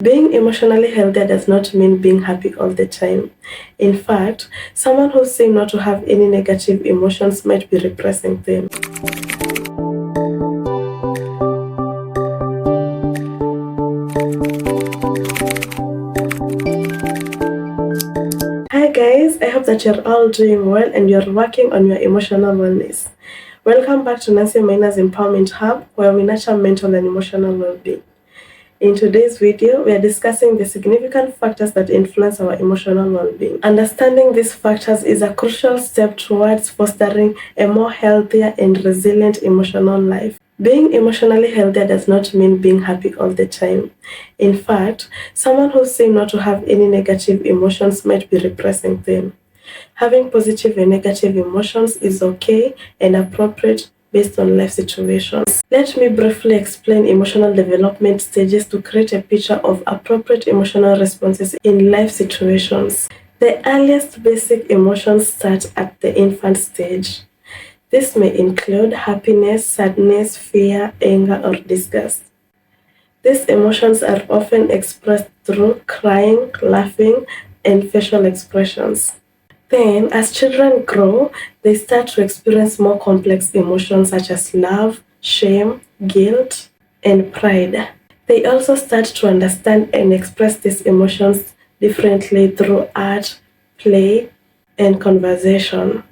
Being emotionally healthy does not mean being happy all the time. In fact, someone who seems not to have any negative emotions might be repressing them. Hi guys, I hope that you're all doing well and you're working on your emotional wellness. Welcome back to Nancy Mainer's Empowerment Hub, where we nurture mental and emotional well-being. In today's video, we are discussing the significant factors that influence our emotional well-being. Understanding these factors is a crucial step towards fostering a more healthier and resilient emotional life. Being emotionally healthy does not mean being happy all the time. In fact, someone who seems not to have any negative emotions might be repressing them. Having positive and negative emotions is okay and appropriate based on life situations. Let me briefly explain emotional development stages to create a picture of appropriate emotional responses in life situations. The earliest basic emotions start at the infant stage. This may include happiness, sadness, fear, anger, or disgust. These emotions are often expressed through crying, laughing, and facial expressions. Then, as children grow, they start to experience more complex emotions such as love, shame, guilt, and pride. They also start to understand and express these emotions differently through art, play, and conversation.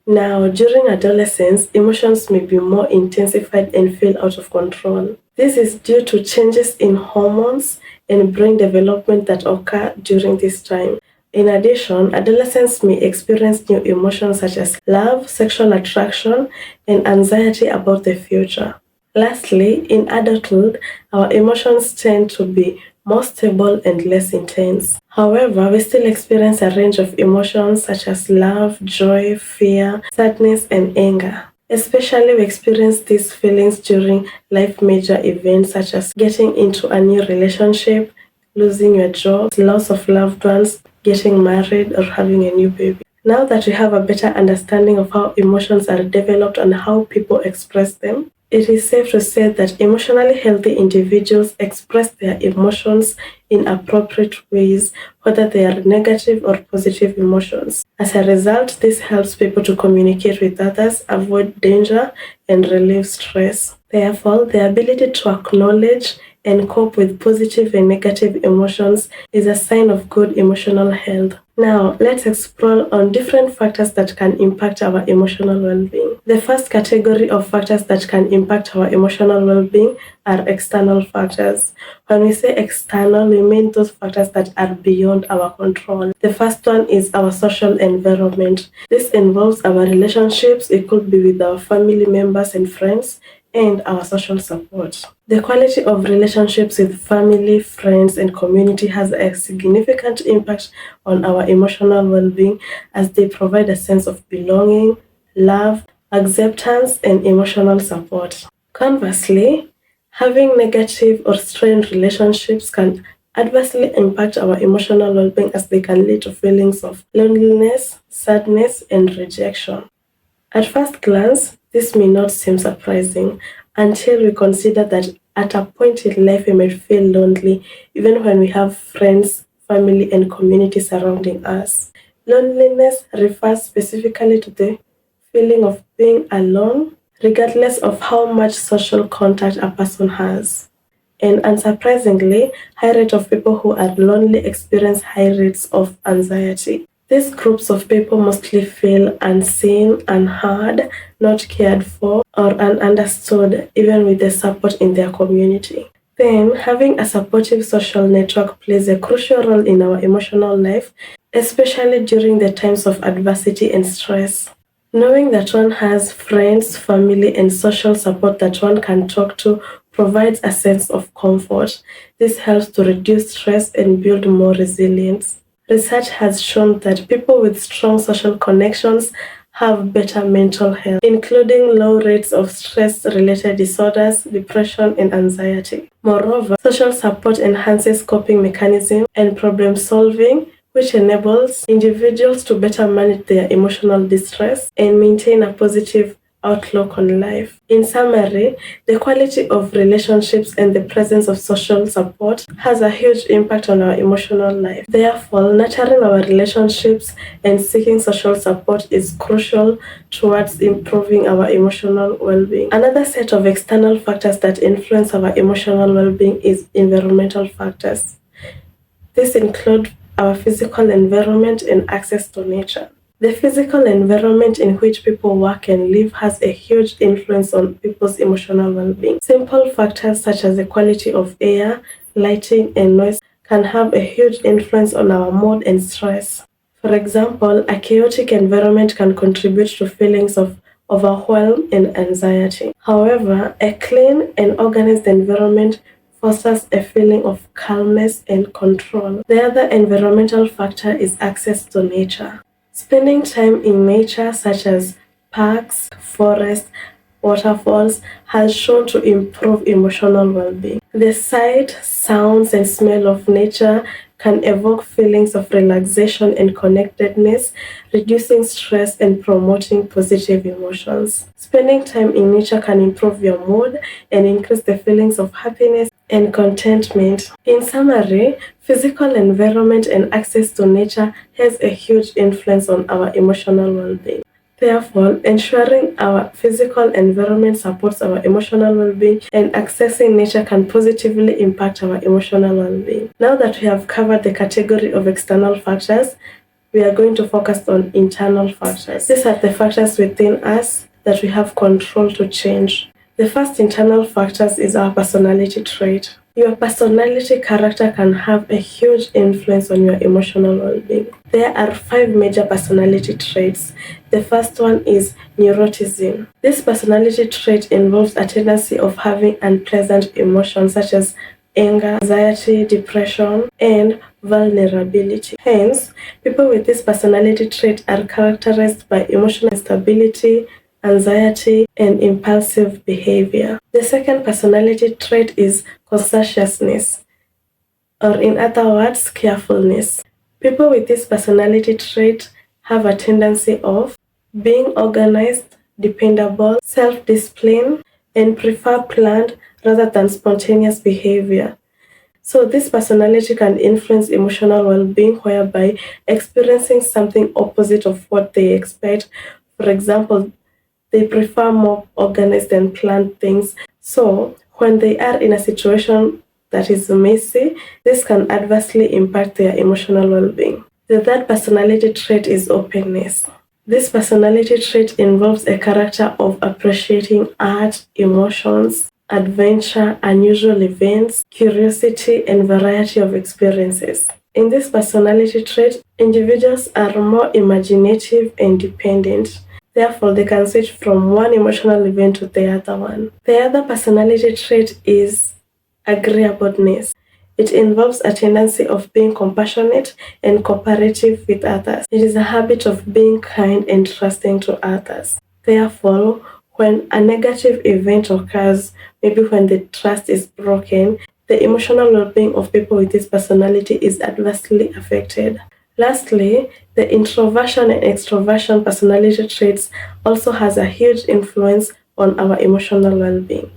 Now, during adolescence, emotions may be more intensified and feel out of control. This is due to changes in hormones and brain development that occur during this time. In addition, adolescents may experience new emotions such as love, sexual attraction, and anxiety about the future. Lastly, in adulthood, our emotions tend to be more stable and less intense. However, we still experience a range of emotions such as love, joy, fear, sadness, and anger. Especially, we experience these feelings during life major events such as getting into a new relationship, losing your job, loss of loved ones, getting married, or having a new baby. Now that we have a better understanding of how emotions are developed and how people express them, it is safe to say that emotionally healthy individuals express their emotions in appropriate ways, whether they are negative or positive emotions. As a result, this helps people to communicate with others, avoid danger, and relieve stress. Therefore, the ability to acknowledge and cope with positive and negative emotions is a sign of good emotional health. Now, let's explore on different factors that can impact our emotional well-being. The first category of factors that can impact our emotional well-being are external factors. When we say external, we mean those factors that are beyond our control. The first one is our social environment. This involves our relationships. It could be with our family members and friends, and our social support. The quality of relationships with family, friends, and community has a significant impact on our emotional well-being as they provide a sense of belonging, love, acceptance, and emotional support. Conversely, having negative or strained relationships can adversely impact our emotional well-being as they can lead to feelings of loneliness, sadness, and rejection. At first glance, this may not seem surprising until we consider that at a point in life we may feel lonely even when we have friends, family, and community surrounding us. Loneliness refers specifically to the feeling of being alone, regardless of how much social contact a person has. And unsurprisingly, high rate of people who are lonely experience high rates of anxiety. These groups of people mostly feel unseen, unheard, not cared for, or ununderstood, even with the support in their community. Then, having a supportive social network plays a crucial role in our emotional life, especially during the times of adversity and stress. Knowing that one has friends, family, and social support that one can talk to provides a sense of comfort. This helps to reduce stress and build more resilience. Research has shown that people with strong social connections have better mental health, including low rates of stress-related disorders, depression, and anxiety. Moreover, social support enhances coping mechanisms and problem solving, which enables individuals to better manage their emotional distress and maintain a positive outlook on life. In summary, the quality of relationships and the presence of social support has a huge impact on our emotional life. Therefore, nurturing our relationships and seeking social support is crucial towards improving our emotional well-being. Another set of external factors that influence our emotional well-being is environmental factors. This includes our physical environment and access to nature. The physical environment in which people work and live has a huge influence on people's emotional well-being. Simple factors such as the quality of air, lighting, and noise can have a huge influence on our mood and stress. For example, a chaotic environment can contribute to feelings of overwhelm and anxiety. However, a clean and organized environment fosters a feeling of calmness and control. The other environmental factor is access to nature. Spending time in nature such as parks, forests, waterfalls has shown to improve emotional well-being. The sight, sounds, and smell of nature can evoke feelings of relaxation and connectedness, reducing stress and promoting positive emotions. Spending time in nature can improve your mood and increase the feelings of happiness and contentment. In summary, physical environment and access to nature has a huge influence on our emotional well-being. Therefore, ensuring our physical environment supports our emotional well-being and accessing nature can positively impact our emotional well-being. Now that we have covered the category of external factors, we are going to focus on internal factors. These are the factors within us that we have control to change. The first internal factors is our personality trait. Your personality character can have a huge influence on your emotional well-being. There are 5 major personality traits. The first one is neuroticism. This personality trait involves a tendency of having unpleasant emotions such as anger, anxiety, depression, and vulnerability. Hence, people with this personality trait are characterized by emotional instability, anxiety, and impulsive behavior. The second personality trait is conscientiousness, or in other words, carefulness. People with this personality trait have a tendency of being organized, dependable, self-disciplined, and prefer planned rather than spontaneous behavior. So this personality can influence emotional well-being whereby experiencing something opposite of what they expect. For example, they prefer more organized and planned things. So when they are in a situation that is messy, this can adversely impact their emotional well-being. The third personality trait is openness. This personality trait involves a character of appreciating art, emotions, adventure, unusual events, curiosity, and variety of experiences. In this personality trait, individuals are more imaginative and dependent. Therefore, they can switch from one emotional event to the other one. The other personality trait is agreeableness. It involves a tendency of being compassionate and cooperative with others. It is a habit of being kind and trusting to others. Therefore, when a negative event occurs, maybe when the trust is broken, the emotional well-being of people with this personality is adversely affected. Lastly, the introversion and extroversion personality traits also has a huge influence on our emotional well-being.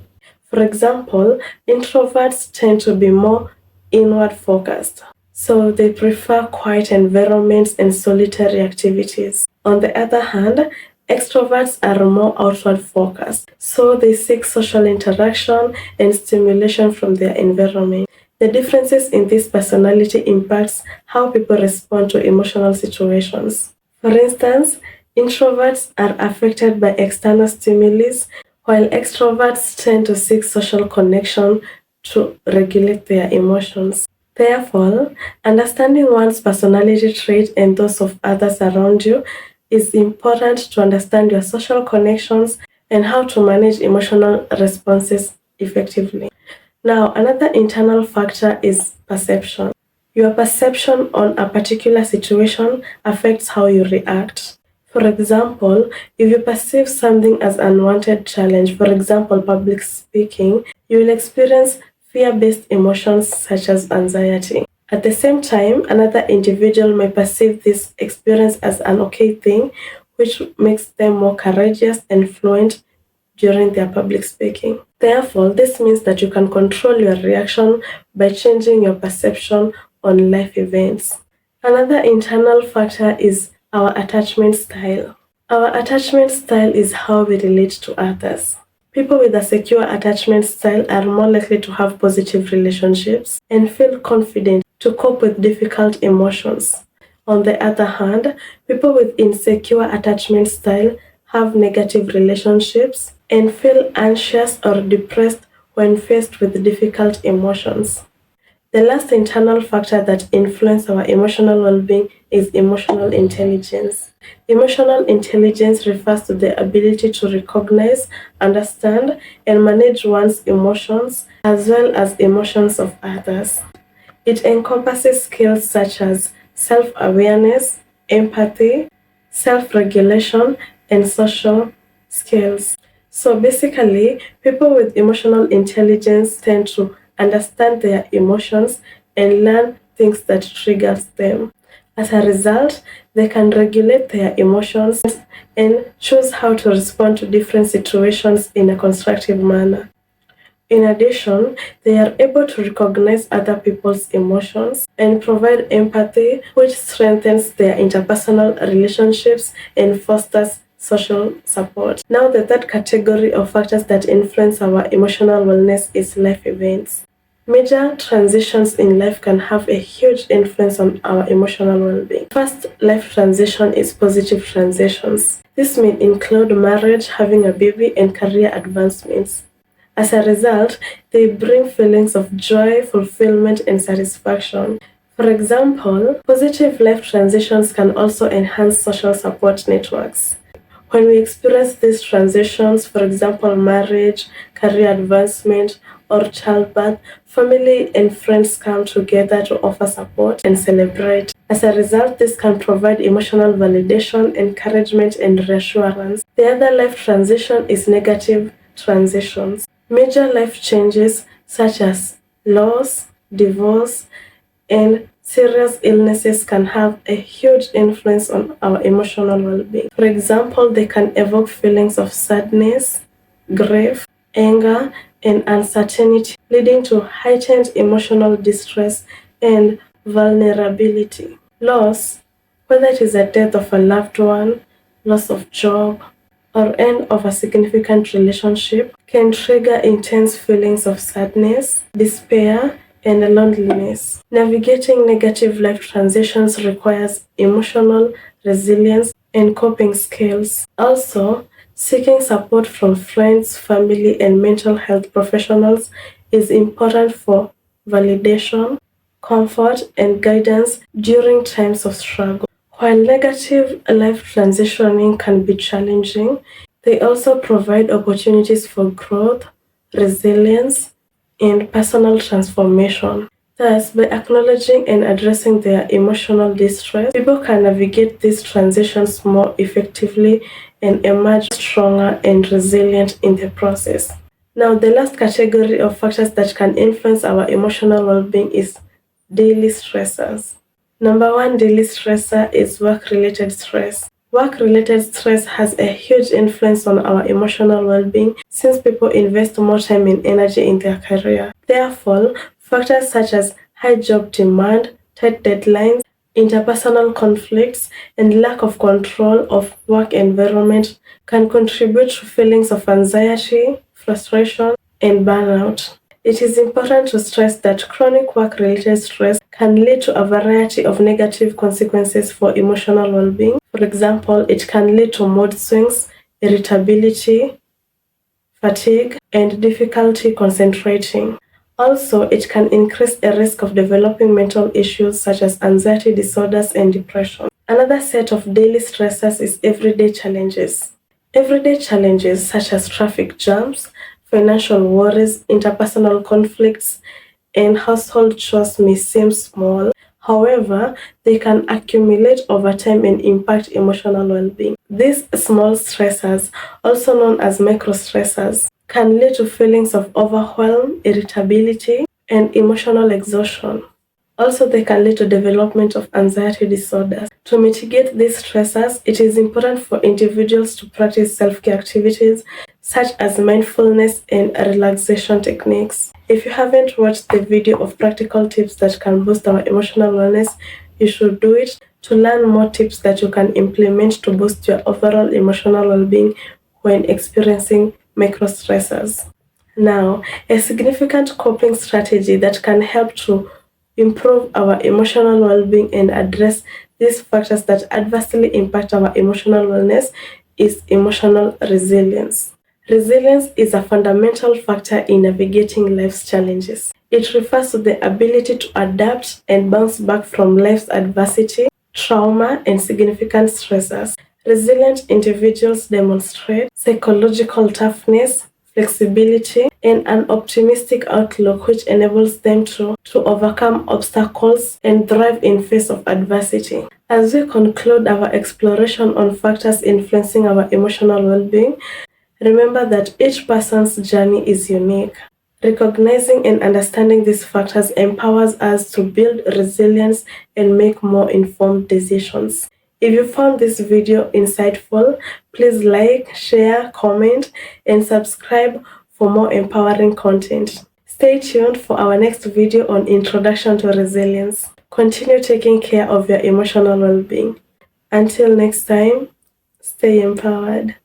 For example, introverts tend to be more inward focused, so they prefer quiet environments and solitary activities. On the other hand, extroverts are more outward focused, so they seek social interaction and stimulation from their environment. The differences in this personality impacts how people respond to emotional situations. For instance, introverts are affected by external stimuli, while extroverts tend to seek social connection to regulate their emotions. Therefore, understanding one's personality trait and those of others around you is important to understand your social connections and how to manage emotional responses effectively. Now, another internal factor is perception. Your perception on a particular situation affects how you react. For example, if you perceive something as an unwanted challenge, for example, public speaking, you will experience fear-based emotions such as anxiety. At the same time, another individual may perceive this experience as an okay thing, which makes them more courageous and fluent during their public speaking. Therefore, this means that you can control your reaction by changing your perception on life events. Another internal factor is our attachment style. Our attachment style is how we relate to others. People with a secure attachment style are more likely to have positive relationships and feel confident to cope with difficult emotions. On the other hand, people with insecure attachment style have negative relationships and feel anxious or depressed when faced with difficult emotions. The last internal factor that influences our emotional well-being is emotional intelligence. Emotional intelligence refers to the ability to recognize, understand, and manage one's emotions as well as emotions of others. It encompasses skills such as self-awareness, empathy, self-regulation, and social skills. So basically, people with emotional intelligence tend to understand their emotions and learn things that triggers them. As a result, they can regulate their emotions and choose how to respond to different situations in a constructive manner. In addition, they are able to recognize other people's emotions and provide empathy, which strengthens their interpersonal relationships and fosters social support. Now, the third category of factors that influence our emotional wellness is life events. Major transitions in life can have a huge influence on our emotional well-being. First life transition is positive transitions. This may include marriage, having a baby, and career advancements. As a result, they bring feelings of joy, fulfillment, and satisfaction. For example, positive life transitions can also enhance social support networks. When we experience these transitions, for example, marriage, career advancement, or childbirth, family and friends come together to offer support and celebrate. As a result, this can provide emotional validation, encouragement, and reassurance. The other life transition is negative transitions. Major life changes such as loss, divorce, and serious illnesses can have a huge influence on our emotional well-being. For example, they can evoke feelings of sadness, grief, anger, and uncertainty, leading to heightened emotional distress and vulnerability. Loss, whether it is the death of a loved one, loss of job, or end of a significant relationship, can trigger intense feelings of sadness, despair, and loneliness. Navigating negative life transitions requires emotional resilience and coping skills. Also, seeking support from friends, family, and mental health professionals is important for validation, comfort, and guidance during times of struggle. While negative life transitioning can be challenging, they also provide opportunities for growth, resilience, and personal transformation. Thus, by acknowledging and addressing their emotional distress, people can navigate these transitions more effectively and emerge stronger and resilient in the process. Now, the last category of factors that can influence our emotional well-being is daily stressors. Number one daily stressor is work-related stress. Work-related stress has a huge influence on our emotional well-being since people invest more time and energy in their career. Therefore, factors such as high job demand, tight deadlines, interpersonal conflicts, and lack of control of work environment can contribute to feelings of anxiety, frustration, and burnout. It is important to stress that chronic work-related stress can lead to a variety of negative consequences for emotional well-being. For example, it can lead to mood swings, irritability, fatigue, and difficulty concentrating. Also, it can increase a risk of developing mental issues such as anxiety disorders and depression. Another set of daily stressors is everyday challenges. Everyday challenges such as traffic jams, financial worries, interpersonal conflicts, and household chores may seem small. However, they can accumulate over time and impact emotional well-being. These small stressors, also known as microstressors, can lead to feelings of overwhelm, irritability, and emotional exhaustion. Also, they can lead to development of anxiety disorders. To mitigate these stressors, it is important for individuals to practice self-care activities such as mindfulness and relaxation techniques. If you haven't watched the video of practical tips that can boost our emotional wellness, you should do it to learn more tips that you can implement to boost your overall emotional well-being when experiencing micro stressors. Now, a significant coping strategy that can help to improve our emotional well-being and address these factors that adversely impact our emotional wellness is emotional resilience. Resilience is a fundamental factor in navigating life's challenges. It refers to the ability to adapt and bounce back from life's adversity, trauma, and significant stressors. Resilient individuals demonstrate psychological toughness, flexibility, and an optimistic outlook which enables them to overcome obstacles and thrive in face of adversity. As we conclude our exploration on factors influencing our emotional well-being, remember that each person's journey is unique. Recognizing and understanding these factors empowers us to build resilience and make more informed decisions. If you found this video insightful, please like, share, comment, and subscribe for more empowering content. Stay tuned for our next video on Introduction to Resilience. Continue taking care of your emotional well-being. Until next time, stay empowered.